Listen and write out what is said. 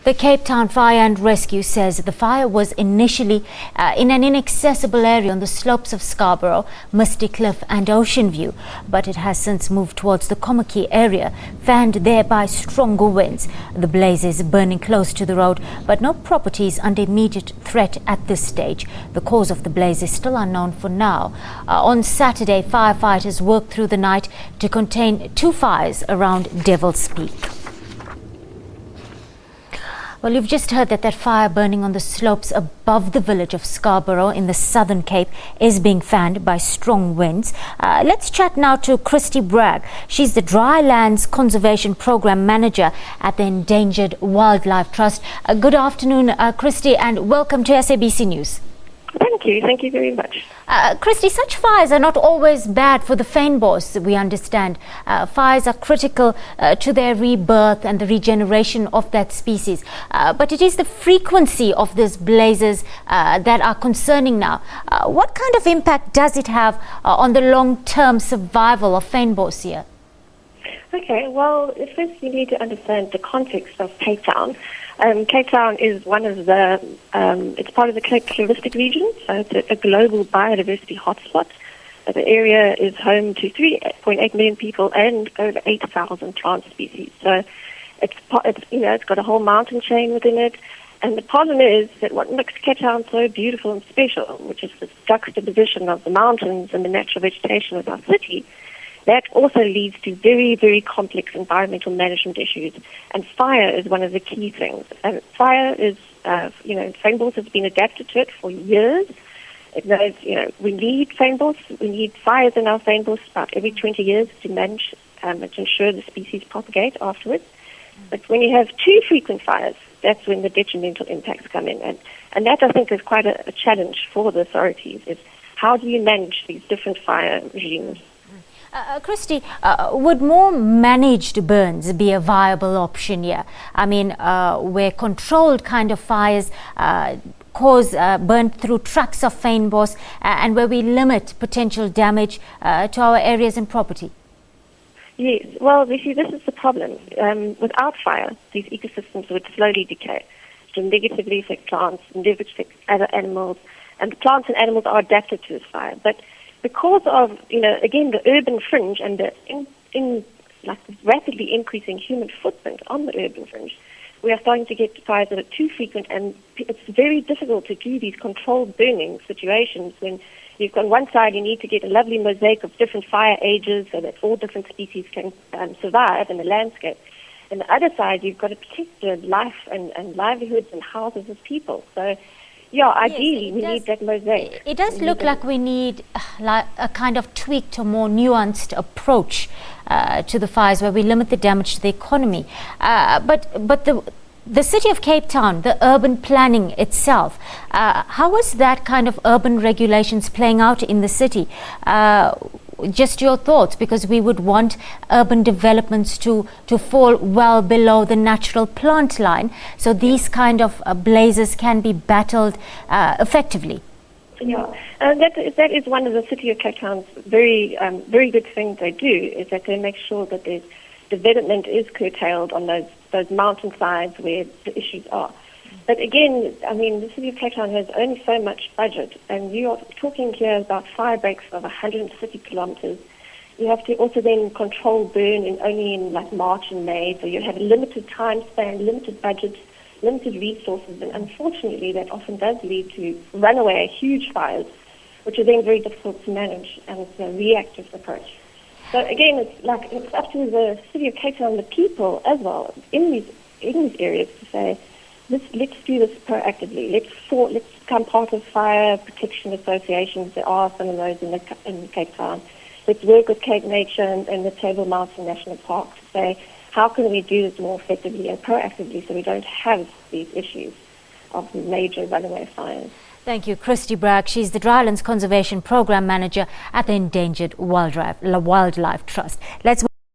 The Cape Town Fire and Rescue says the fire was initially in an inaccessible area on the slopes of Scarborough, Misty Cliff and Ocean View, but it has since moved towards the Komaki area, fanned there by stronger winds. The blaze is burning close to the road, but no properties under immediate threat at this stage. The cause of the blaze is still unknown for now. On Saturday, firefighters worked through the night to contain 2 fires around Devil's Peak. Well, you've just heard that fire burning on the slopes above the village of Scarborough in the Southern Cape is being fanned by strong winds. Let's chat now to Christy Bragg. She's the Drylands Conservation Program Manager at the Endangered Wildlife Trust. Good afternoon, Christy, and welcome to SABC News. Thank you very much. Christy, such fires are not always bad for the fynbos, we understand. Fires are critical to their rebirth and the regeneration of that species. But it is the frequency of these blazes that are concerning now. What kind of impact does it have on the long-term survival of fynbos here? Okay, well, first you need to understand the context of Cape Town. Cape Town is one of the, it's part of the Cape Floristic region, so it's a global biodiversity hotspot. The area is home to 3.8 million people and over 8,000 plant species. So it's got a whole mountain chain within it. And the problem is that what makes Cape Town so beautiful and special, which is the juxtaposition of the mountains and the natural vegetation of our city, that also leads to very, very complex environmental management issues. And fire is one of the key things. And fire is, fynbos has been adapted to it for years. It knows, we need fynbos. We need fires in our fynbos about every 20 years to manage and to ensure the species propagate afterwards. But when you have too frequent fires, that's when the detrimental impacts come in. And that, I think, is quite a challenge for the authorities, is how do you manage these different fire regimes? Christy, would more managed burns be a viable option here? I mean, where controlled kind of fires cause burn through tracts of fynbos and where we limit potential damage to our areas and property? Yes, well, you see, this is the problem. Without fire, these ecosystems would slowly decay, to negatively affect plants, negatively affect other animals, and the plants and animals are adapted to this fire. But because of, again, the urban fringe and the rapidly increasing human footprint on the urban fringe, we are starting to get fires that are too frequent, and it's very difficult to do these controlled burning situations when you've got on one side you need to get a lovely mosaic of different fire ages so that all different species can survive in the landscape. And the other side, you've got to protect the life and livelihoods and houses of people. So, yeah, ideally, we need that mosaic. It does look like we need a kind of tweaked or more nuanced approach to the fires where we limit the damage to the economy. But the city of Cape Town, the urban planning itself, how is that kind of urban regulations playing out in the city? Just your thoughts, because we would want urban developments to fall well below the natural plant line, so these kind of blazes can be battled effectively. Yeah, and that is one of the City of Cape Town's very good things they do, is that they make sure that there's development is curtailed on those mountainsides where the issues are. But again, I mean, the City of Cape Town has only so much budget, and you are talking here about fire breaks of 150 kilometers. You have to also then control burn only in like March and May, so you have a limited time span, limited budget, limited resources, and unfortunately that often does lead to runaway, huge fires, which are then very difficult to manage, and it's a reactive approach. So again, it's up to the City of Cape Town, the people as well, in these areas to say, let's do this proactively. Let's become part of fire protection associations. There are some of those in Cape Town. Let's work with Cape Nature and the Table Mountain National Park to say, how can we do this more effectively and proactively so we don't have these issues of major runaway fires? Thank you, Christy Bragg. She's the Drylands Conservation Program Manager at the Endangered Wildlife Trust. Let's